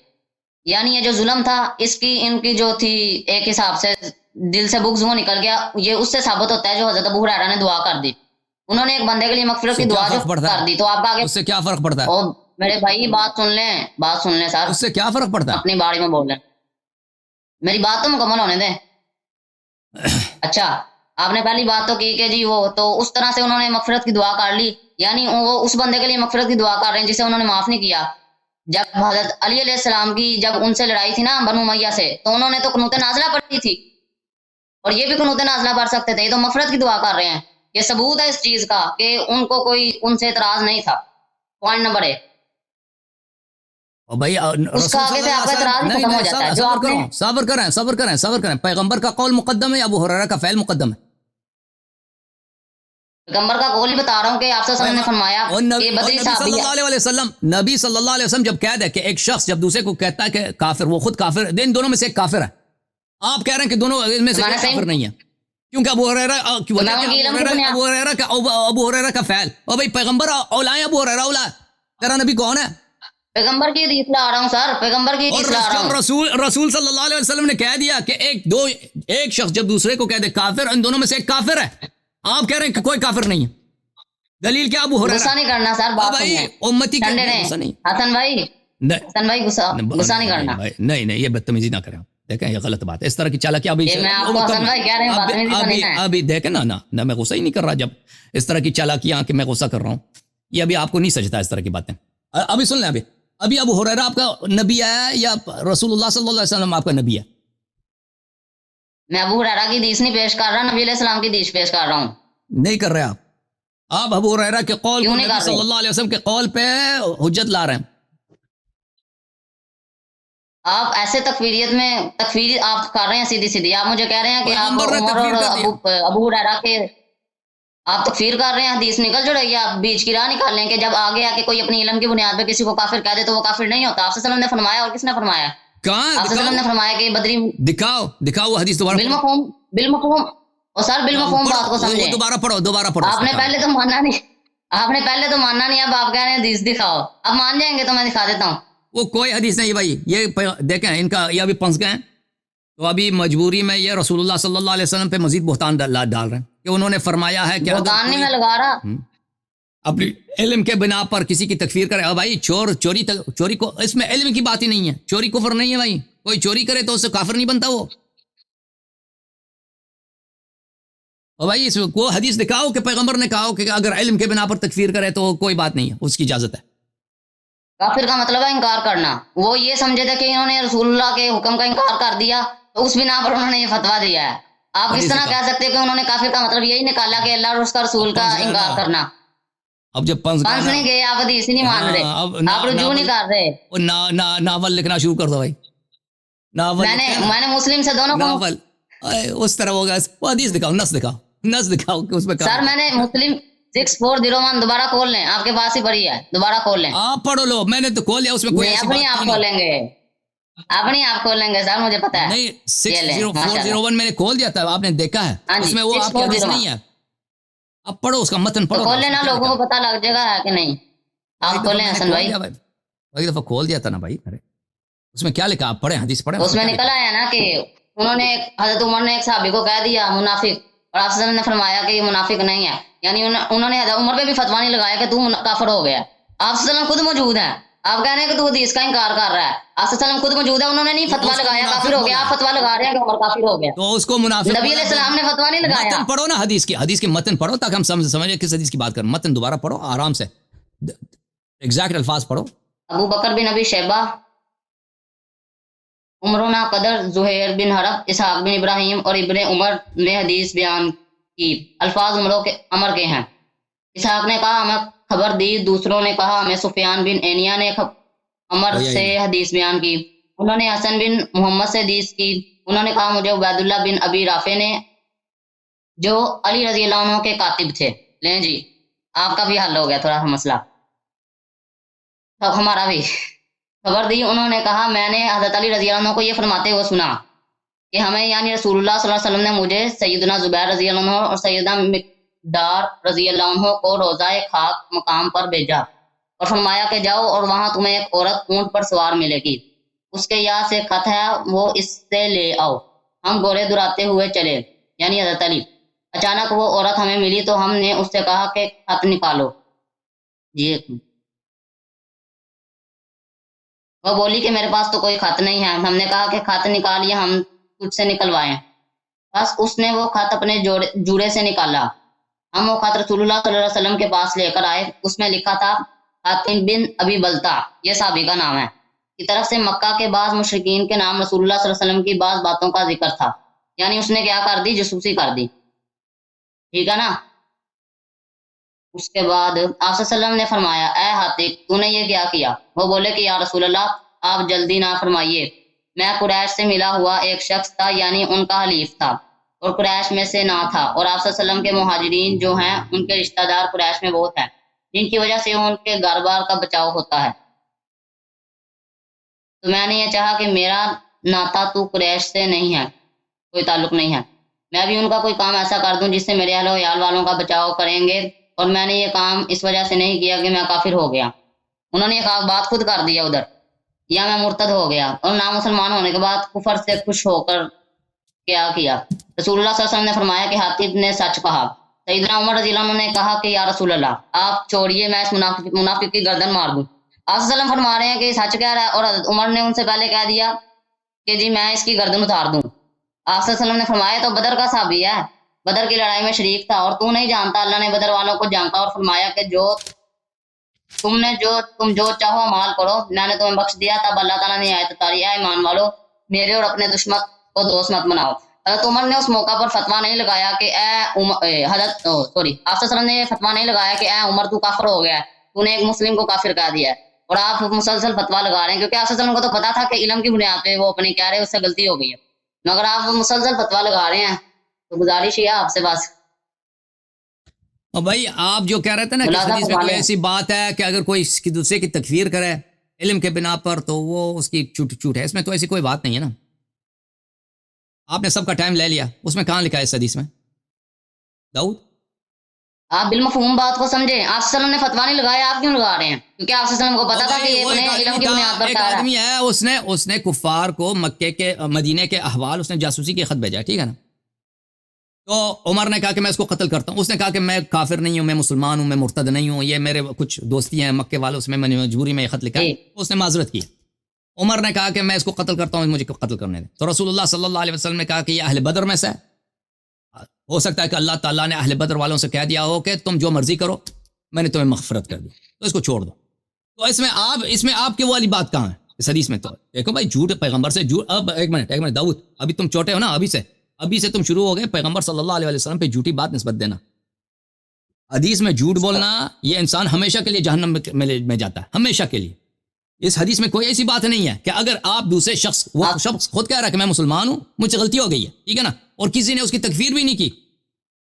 یعنی یہ جو ظلم تھا اس کی ان کی جو تھی ایک حساب سے دل سے بغض وہ نکل گیا. یہ اس سے ثابت ہوتا ہے جو حضرت ابو ہریرہ نے دعا کر دی. انہوں نے ایک بندے کے لیے مغفرت کی دعا جو کر دی, تو آپ کا آگے اس سے کیا فرق پڑتا ہے؟ میرے بھائی بات سن لیں سر, اس سے کیا فرق پڑتا ہے؟ اپنی باری میں بول لیں, میری بات تو مکمل ہونے دیں. اچھا, آپ نے پہلی بات تو کی کہ جی وہ تو اس طرح سے انہوں نے مغفرت کی دعا کر لی, یعنی وہ اس بندے کے لیے مغفرت کی دعا کر رہے ہیں جسے انہوں نے معاف نہیں کیا. جب حضرت علی علیہ السلام کی جب ان سے لڑائی تھی نا بنو امیہ سے, تو انہوں نے تو قنوت نازلہ پڑھی تھی, اور یہ بھی قنوت نازلہ پڑھ سکتے تھے. یہ تو مغفرت کی دعا کر رہے ہیں. یہ ثبوت ہے اس چیز کا کہ ان کو کوئی ان سے اعتراض نہیں تھا. Point number 1. بھائی اس کا آگے سے آپ کا اعتراض ختم ہو جاتا ہے. جو آپ نے صبر کریں. پیغمبر کا قول مقدم ہے یا ابو ہریرہ کا فعل مقدم ہے؟ پیغمبر کا قول ہی بتا رہا ہوں کہ آپ نے فرمایا کہ بدری صحابی نبی صلی اللہ علیہ وسلم جب کہہ دے کہ ایک شخص جب دوسرے کو کہتا ہے کہ کافر, وہ خود کافر, ان دونوں میں سے ایک کافر ہے. آپ کہہ رہے ہیں کہ دونوں میں سے کافر نہیں ہے, کیونکہ ابو ہریرہ کا فعل, اور بھائی پیغمبر اولا ہے, ابو ہریرہ اولا ہے, تیرا نبی کون ہے؟ پیغمبر کی حدیث لا رہا ہوں سر, پیغمبر کی حدیث لا رہا ہوں. رسول صلی اللہ علیہ وسلم نے کہہ دیا کہ ایک شخص جب دوسرے کو کہہ دے کافر, ان دونوں میں سے ایک کافر ہے. آپ کہہ رہے ہیں کہ کوئی کافر نہیں ہے. دلیل کیا؟ ابو ہریرہ. غصہ نہیں کرنا سر, بات سنیے. امتی کے غصہ نہیں. حسن بھائی غصہ نہیں کرنا. نہیں یہ بدتمیزی نہ کریں. دیکھیں یہ غلط بات ہے, اس طرح کی چالاکی. ابھی دیکھیں نا, میں غصہ ہی نہیں کر رہا. جب اس طرح کی چالاکیاں کہ میں غصہ کر رہا ہوں, یہ ابھی آپ کو نہیں سجتا اس طرح کی باتیں. ابھی سن لیں, ابھی ابو ہریرہ آپ کا نبی ہے یا رسول اللہ صلی اللہ علیہ وسلم آپ کا نبی ہے؟ میں ابو ہریرہ کی حدیث نہیں پیش کر رہا, نبی علیہ السلام کی حدیث پیش کر رہا ہوں. نہیں کر رہے آپ ابو ہریرہ کے قول کو نبی صلی اللہ علیہ وسلم کے قول پہ حجت لا رہے ہیں. آپ ایسے تکفیر آپ کر رہے ہیں سیدھی. آپ مجھے کہہ رہے ہیں کہ آپ عمر اور ابو ہریرہ کے آپ تکفیر کر رہے ہیں. حدیث نکل جو رہی ہے, آپ بیچ کی راہ نکال لیں کہ جب آگے آ کے کوئی اپنی علم کی بنیاد پہ کسی کو کافر کہہ دے تو وہ کافر نہیں ہوتا. آپ صلی اللہ علیہ وسلم نے فرمایا, اور کس نے فرمایا؟ آپ صلی اللہ علیہ وسلم نے فرمایا کہ بدری. دکھاؤ وہ حدیث دوبارہ. بالمفہوم اور سر بالمفہوم بات کو سمجھیں. دوبارہ پڑھو. آپ نے پہلے تو ماننا نہیں, اب آپ کہہ رہے ہیں حدیث دکھاؤ. اب مان جائیں گے تو میں دکھا دیتا ہوں. وہ کوئی حدیث نہیں بھائی. یہ دیکھیں ان کا یہ ابھی پھنس گئے, تو ابھی مجبوری میں یہ رسول اللہ صلی اللہ علیہ وسلم پہ مزید بہتان ڈال رہے ہیں کہ انہوں نے فرمایا ہے کہ بہتان نہیں میں لگا رہا, اپنی علم کے بنا پر کسی کی تکفیر کرے. بھائی چوری کو اس میں علم کی بات ہی نہیں ہے. چوری کفر نہیں ہے بھائی. کوئی چوری کرے تو اس سے کافر نہیں بنتا وہ. اور بھائی اس کو حدیث دکھاؤ کہ پیغمبر نے کہا کہ اگر علم کے بنا پر تکفیر کرے تو کوئی بات نہیں ہے، اس کی اجازت ہے. کافر کا مطلب ہے انکار کرنا. وہ یہ سمجھے تھے کہ انہوں نے رسول اللہ کے حکم کا انکار کر دیا تو اس بنا پر انہوں نے یہ فتویٰ دیا ہے. آپ کس طرح کہہ سکتے کہ انہوں نے کافر کا مطلب یہی نکالا کہ اللہ اور اس کا رسول کا انکار کرنا. اب جب پنس نہیں گئے آپ حدیث ہی نہیں مان رہے، آپ رجوع نہیں کر رہے. ناول لکھنا شروع کر دو بھائی. ناول میں نے مسلم سے دونوں کو ناول اس طرح ہوگا. وہ حدیث دکھاؤ، نص دکھاؤ کہ اس میں سر میں نے مسلم 6401 دوبارہ کھول لیں، آپ کے پاس ہی پڑی ہے، دوبارہ کھول لیں. آپ پڑھو لو، میں نے تو کھول لیا، اس میں کوئی ایسی اپنی بات آپ نہیں. کھولیں گے، اپنی آپ کھولیں گے سر، مجھے پتا ہے. نہیں 60401 میں نے کھول دیا تھا، آپ نے دیکھا ہے، اس میں وہ آپ کی حدیث نہیں ہے. اب پڑھو اس کا متن پڑھو. کھول لینا، لوگوں کو پتا لگ جائے گا کہ نہیں. آپ کھولیں حسن بھائی. ایک دفعہ کھول دیا تھا نا بھائی. اس میں کیا لکھا؟ آپ پڑھیں، حدیث پڑھیں. اس میں نکل آیا نا کہ انہوں نے حضرت عمر نے ایک صحابی کو کہہ دیا منافق، اور آپ نے فرمایا کہ یہ منافق نہیں ہے. یعنی انہوں نے حضرت عمر پہ بھی فتویٰ نہیں لگایا کہ تو کافر ہو گیا. آپ خود موجود ہیں، آپ کہہ رہے ہیں کہ تو حدیث کا انکار کر رہا ہے. آپ خود موجود ہے، انہوں نے نہیں فتویٰ لگایا کافر ہو گیا، آپ فتویٰ لگا رہے ہیں کہ عمر کافر ہو گیا. تو اس کو منافق نبی علیہ السلام نے فتویٰ نہیں لگایا. متن پڑھو نا، حدیث کے متن پڑھو تاکہ ہم سمجھیں کس حدیث کی بات کریں. متن دوبارہ پڑھو آرام سے، ایگزیکٹ الفاظ پڑھو. ابو بکر بن ابی شیبہ، عمرنا قدر، زہیر بن حرب، اسحاق بن ابراہیم اور ابن عمر نے حدیث بیان کی. الفاظ عمر کے ہیں. اسحاق نے کہا ہمیں خبر دی، دوسروں نے کہا ہمیں سفیان بن اینیا نے عمر سے حدیث بیان کی. انہوں نے حسن بن محمد سے حدیث کی. انہوں نے کہا مجھے عبید اللہ بن ابی رافع نے، جو علی رضی اللہ عنہ کے کاتب تھے. لیں جی، آپ کا بھی حل ہو گیا تھوڑا سا مسئلہ، ہمارا بھی. خبر دی، انہوں نے کہا میں نے حضرت علی رضی اللہ عنہ کو یہ فرماتے ہوئے سنا کہ ہمیں یعنی رسول اللہ صلی اللہ علیہ وسلم نے مجھے سیدنا زبیر رضی اللہ عنہ اور سیدنا مقدار رضی اللہ عنہ کو روضہ خاک مقام پر بھیجا اور فرمایا کہ جاؤ اور وہاں تمہیں ایک عورت اونٹ پر سوار ملے گی، اس کے یہاں سے خط ہے، وہ اس سے لے آؤ. ہم گھوڑے دراتے ہوئے چلے، یعنی حضرت علی. اچانک وہ عورت ہمیں ملی تو ہم نے اس سے کہا کہ خط نکالو. جی وہ بولی کہ میرے پاس تو کوئی خط نہیں ہے. ہم نے کہا کہ خط نکالیے، ہم تجھ سے نکلوائیں. بس اس نے وہ خط اپنے جوڑے سے نکالا. ہم وہ خط رسول اللہ صلی اللہ علیہ وسلم کے پاس لے کر آئے. اس میں لکھا تھا حاتم بن ابی بلتا، یہ صحابی کا نام ہے، کی طرف سے مکہ کے بعض مشرکین کے نام رسول اللہ صلی اللہ علیہ وسلم کی بعض باتوں کا ذکر تھا. یعنی اس نے کیا کر دی؟ جاسوسی کر دی. ٹھیک ہے نا. اس کے بعد آپ صلی اللہ علیہ وسلم نے فرمایا اے حاتم تو نے یہ کیا کیا؟ وہ بولے کہ یا رسول اللہ آپ جلدی نہ فرمائیے، میں قریش سے ملا ہوا ایک شخص تھا، یعنی ان کا حلیف تھا اور قریش میں سے نہ تھا، اور آپ صلی اللہ علیہ وسلم کے مہاجرین جو ہیں ان کے رشتہ دار قریش میں بہت ہیں، جن کی وجہ سے ان کے گھر بار کا بچاؤ ہوتا ہے. تو میں نے یہ چاہا کہ میرا ناتا تو قریش سے نہیں ہے، کوئی تعلق نہیں ہے، میں بھی ان کا کوئی کام ایسا کر دوں جس سے میرے اہل و عیال والوں کا بچاؤ کریں گے، اور میں نے یہ کام اس وجہ سے نہیں کیا کہ میں کافر ہو گیا. انہوں نے یہ بات خود کر دیا ادھر، یا میں مرتد ہو گیا، اور نام مسلمان ہونے کے بعد کفر سے خوش ہو کر کیا کیا. رسول اللہ صلی اللہ علیہ وسلم نے فرمایا کہ حاتم نے سچ کہا. سیدنا عمر رضی اللہ عنہ نے کہا کہ یا رسول اللہ آپ چھوڑیے، میں اس منافق کی گردن مار دوں. آپ صلی اللہ علیہ وسلم فرما رہے ہیں کہ سچ کہہ رہا ہے، اور حضرت عمر نے ان سے پہلے کہہ دیا کہ جی میں اس کی گردن اتار دوں. آپ صلی اللہ علیہ وسلم نے فرمایا تو بدر کا صحابی ہے، بدر کی لڑائی میں شریک تھا، اور تو نہیں جانتا، اللہ نے بدر والوں کو جانتا، اور فرمایا کہ تم جو چاہو مال کرو، میں نے تمہیں بخش دیا. تب اللہ تعالیٰ نے آیت اتاری اے ایمان والو میرے اور اپنے دشمن کو دوست مت بناؤ. حضرت عمر نے اس موقع پر فتویٰ نہیں لگایا کہ آپ صلی اللہ علیہ وسلم نے فتویٰ نہیں لگایا کہ اے عمر تو کافر ہو گیا ہے، تو نے ایک مسلم کو کافر کہہ دیا ہے، اور آپ مسلسل فتویٰ لگا رہے ہیں، کیونکہ آپ صلی اللہ علیہ وسلم کو تو پتا تھا کہ علم کی بنیاد پہ وہ اپنے کہہ رہے اس سے غلطی ہو گئی ہے، مگر آپ مسلسل فتویٰ لگا رہے ہیں. تو گزارش ہے آپ سے بس. اور بھائی آپ جو کہہ رہے تھے نا کہ حدیث میں کوئی ایسی بات ہے کہ اگر کوئی دوسرے کی تکفیر کرے علم کے بنا پر تو وہ اس کی چھوٹ ہے، اس میں تو ایسی کوئی بات نہیں ہے نا. آپ نے سب کا ٹائم لے لیا، اس میں کہاں لکھا ہے اس حدیث میں؟ داؤد آپ بالمفہوم بات کو سمجھیں. آپ صلی اللہ علیہ وسلم نے فتویٰ نہیں لگایا، آپ کیوں لگا رہے ہیں؟ کیونکہ آپ صلی اللہ علیہ وسلم کو پتا تھا کہ یہ اپنے علم کی بنیاد پر ایک آدمی ہے، اس نے کفار کو مکے کے مدینے کے احوال اس نے جاسوسی کے خط بھیجا، ٹھیک ہے نا. تو عمر نے کہا کہ میں اس کو قتل کرتا ہوں. اس نے کہا کہ میں کافر نہیں ہوں، میں مسلمان ہوں، میں مرتد نہیں ہوں، یہ میرے کچھ دوستی ہیں مکے والوں، اس میں نے مجبوری میں یہ خط لکھا. اس نے معذرت کی. عمر نے کہا کہ میں اس کو قتل کرتا ہوں، مجھے قتل کرنے دیں. تو رسول اللہ صلی اللہ علیہ وسلم نے کہا کہ یہ اہل بدر میں سے ہے. ہو سکتا ہے کہ اللہ تعالیٰ نے اہل بدر والوں سے کہہ دیا ہو کہ تم جو مرضی کرو، میں نے تمہیں مغفرت کر دی، تو اس کو چھوڑ دو. تو اس میں آپ کی وہ والی بات کہاں ہے اس حدیث میں؟ تو دیکھو بھائی، جھوٹ پیغمبر سے جھوٹ. اب ایک منٹ داؤد، ابھی تم چھوٹے ہو نا، ابھی سے تم شروع ہو گئے پیغمبر صلی اللہ علیہ وسلم پہ جھوٹی بات نسبت دینا. حدیث میں جھوٹ بولنا، یہ انسان ہمیشہ کے لیے جہنم میں جاتا ہے، ہمیشہ کے لیے. اس حدیث میں کوئی ایسی بات نہیں ہے کہ اگر آپ دوسرے شخص، وہ شخص خود کہہ رہا ہے کہ میں مسلمان ہوں، مجھ سے غلطی ہو گئی ہے، ٹھیک ہے نا، اور کسی نے اس کی تکفیر بھی نہیں کی،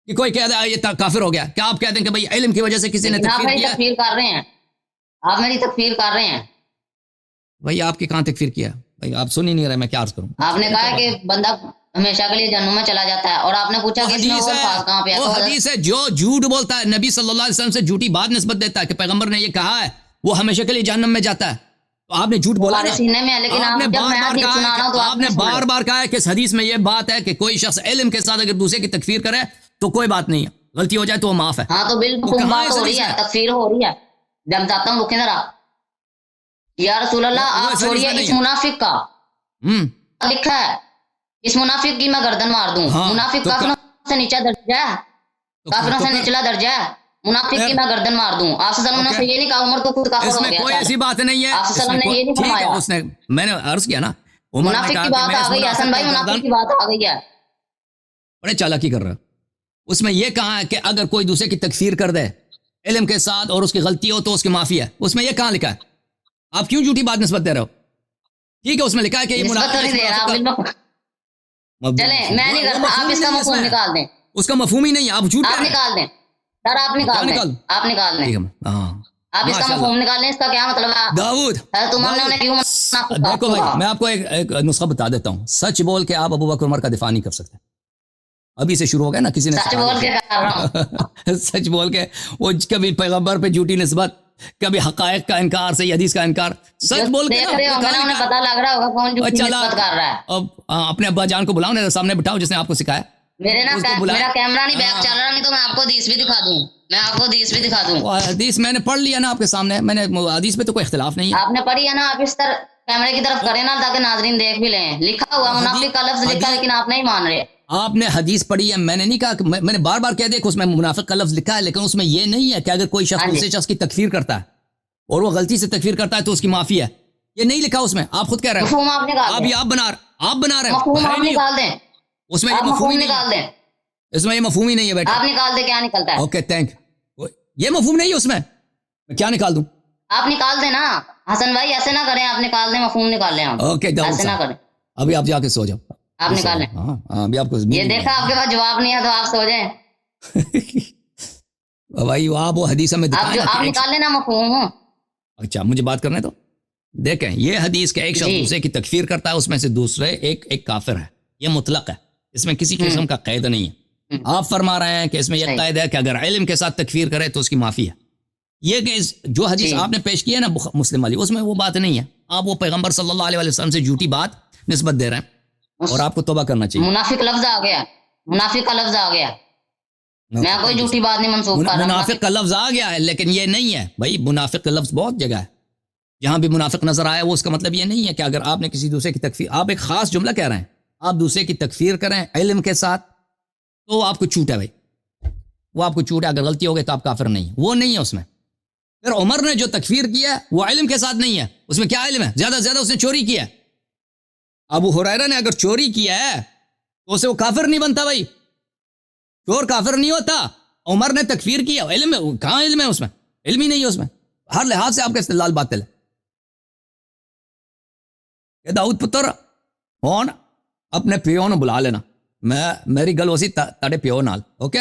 کہ کوئی کہہ دیا یہ کافر ہو گیا، کیا آپ کہتے ہیں کہ بھائی علم کی وجہ سے کسی نے تکفیر کیا؟ تکفیر کر رہے ہیں آپ، میری تکفیر کر رہے ہیں. بھائی آپ کی کہاں تکفیر کیا؟ بھائی آپ سن ہی نہیں رہے، میں کیا عرض کروں؟ آپ نے کہا کہ بندہ ہمیشہ کے لیے جہنم میں چلا جاتا ہے، اور آپ نے پوچھا کہ اس میں اور خاص کہاں پہ ہے؟ وہ حدیث ہے جو جھوٹ بولتا ہے، نبی صلی اللہ علیہ وسلم سے جھوٹی بات نسبت دیتا ہے کہ پیغمبر نے یہ کہا ہے، وہ ہمیشہ کے لیے جہنم میں جاتا ہے. تو آپ نے جھوٹ بولا نا، سینے میں ہے، لیکن آپ نے بار بار کہا ہے کہ اس حدیث میں یہ بات ہے کہ کوئی شخص علم کے ساتھ اگر دوسرے کی تکفیر کرے تو کوئی بات نہیں ہے، غلطی ہو جائے تو وہ معاف ہے. ہاں تو بالکل بات ہو رہی ہے، تکفیر ہو رہی ہے. جب جاتا ہوں رکیں ذرا، یا رسول اللہ آپ چھوڑیے اس منافق کا لکھا ہے، اس منافق کی میں گردن مار دوں. منافق کافروں سے نیچا درجہ ہے، کافروں سے نچلا درجہ ہے، منافق کی میں گردن مار دوں. آپ صلی اللہ علیہ وسلم نے یہ نہیں کہا عمر تو خود کافر ہو گیا، کوئی ایسی بات نہیں ہے. آپ صلی اللہ علیہ وسلم نے یہ نہیں فرمایا. میں نے عرض کیا نا، منافق کی بات آ گئی، حسن بھائی منافق کی بات آ گئی ہے. بڑے چالاکی کر رہا ہے. اس میں یہ کہا ہے کہ اگر کوئی دوسرے کی تکفیر کر دے علم کے ساتھ اور اس کی غلطی ہو تو اس کی معافی ہے. اس میں یہ کہاں لکھا ہے؟ آپ کیوں جھوٹی بات نسبت دے رہے ہو؟ ٹھیک ہے، اس میں لکھا ہے کہ یہ چلیں میں نہیں کرتا، آپ اس کا مفہوم نکال دیں. اس کا مفہوم ہی نہیں ہے، آپ جھوٹ آپ نکال دیں سر، آپ نکال دیں، آپ نکال دیں، آپ اس کا مفہوم نکال دیں. اس کا کیا مطلب ہے؟ داؤد دیکھو بھائی، میں آپ کو ایک نسخہ بتا دیتا ہوں. سچ بول کے آپ ابو بکر عمر کا دفاع نہیں کر سکتے. ابھی سے شروع ہو گیا نا، کسی نے سچ بول کے کر رہا ہوں، سچ بول کے. وہ کبھی پیغمبر پہ جھوٹی نسبت، کبھی حقائق کا انکار، صحیح حدیث کا انکار. سچ بول کے انہیں پتا لگ رہا ہوگا کون جھوٹی نسبت کر رہا ہے. اب اپنے ابا جان کو بلاؤ نا، سامنے بٹھاؤ جس نے آپ کو سکھایا. میرا کیمرہ نہیں بیک چل رہا، نہیں تو میں آپ کو حدیث بھی دکھا دوں، میں آپ کو حدیث بھی دکھا دوں. حدیث میں نے پڑھ لیا نا آپ کے سامنے، میں نے حدیث پہ تو کوئی اختلاف نہیں ہے. آپ نے پڑھی ہے نا، آپ اس طرح کیمرے کی طرف کریں نا تاکہ ناظرین دیکھ بھی لیں. لکھا ہوا منافق کا لفظ لکھا، لیکن آپ نہیں مان رہے. آپ نے حدیث پڑھی ہے، میں نے نہیں کہا کہ میں نے بار بار کہہ دیا کہ اس میں منافق کا لفظ لکھا ہے، لیکن اس میں یہ نہیں ہے کہ اگر کوئی شخص دوسرے شخص کی تکفیر کرتا ہے اور وہ غلطی سے تکفیر کرتا ہے تو اس کی معافی ہے. یہ نہیں لکھا اس میں، آپ خود کہہ رہے ہیں. آپ بنا رہے ہیں اس میں یہ مفہوم نکال دیں، اس میں یہ مفہوم ہی نہیں ہے بیٹا. آپ نکال دیں، کیا نکلتا ہے؟ Okay thank. یہ مفہوم نہیں ہے اس میں کیا نکال دوں؟ آپ نکال دیں نا حسن بھائی، ایسے نہ کریں، آپ نکال دیں، مفہوم نکال لیں. اوکے ایسے نہ کریں، ابھی آپ جا کے سو جاؤ، آپ نکال لیں. ابھی آپ کو یہ دیکھا آپ کے پاس جواب نہیں ہے تو آپ سو جائیں. بھائی آپ وہ حدیث میں آپ نکال لینا مفہوم. اچھا مجھے بات کرنے تو دیکھیں، یہ حدیث کے ایک شخص دوسرے کی تکفیر کرتا ہے، اس میں سے دوسرے ایک کافر ہے. یہ مطلق ہے، اس میں کسی قسم کا قید نہیں ہے. آپ فرما رہے ہیں کہ اس میں یہ قید ہے کہ اگر علم کے ساتھ تکفیر کرے تو اس کی معافی ہے. یہ کہ جو حدیث آپ نے پیش کی ہے نا مسلم والی، اس میں وہ بات نہیں ہے. آپ وہ پیغمبر صلی اللہ علیہ وسلم سے جھوٹی بات نسبت دے رہے ہیں اور آپ کو توبہ کرنا چاہیے. منافق لفظ آ گیا، منافق کا لفظ آ گیا، میں کوئی جھوٹی بات نہیں منسوخ کر رہا. منافق کا لفظ آ گیا ہے، لیکن یہ نہیں ہے بھائی. منافق کا لفظ بہت جگہ ہے، جہاں بھی منافق نظر آیا وہ اس کا مطلب یہ نہیں ہے کہ اگر آپ نے کسی دوسرے کی تکفیر، آپ ایک خاص جملہ کہہ رہے ہیں، آپ دوسرے کی تکفیر کریں علم کے ساتھ تو آپ کو چھوٹ ہے بھائی، وہ آپ کو چھوٹ ہے. اگر غلطی ہو گئی تو آپ کافر نہیں ہے، وہ نہیں ہے اس میں. پھر عمر نے جو تکفیر کیا وہ علم کے ساتھ نہیں ہے، اس میں کیا علم ہے؟ زیادہ سے زیادہ اس نے چوری کیا. ابو ہریرہ نے اگر چوری کیا ہے تو اسے وہ کافر نہیں بنتا بھائی، چور کافر نہیں ہوتا. عمر نے تکفیر کیا، علم ہے کہاں؟ علم ہے اس میں؟ علم ہی نہیں ہے اس میں. ہر لحاظ سے آپ کا استدلال باطل ہے. کہ داؤد پتر ہون اپنے پیو نو بلا لینا، میں میری گل اسی تاڑے پیو نال. اوکے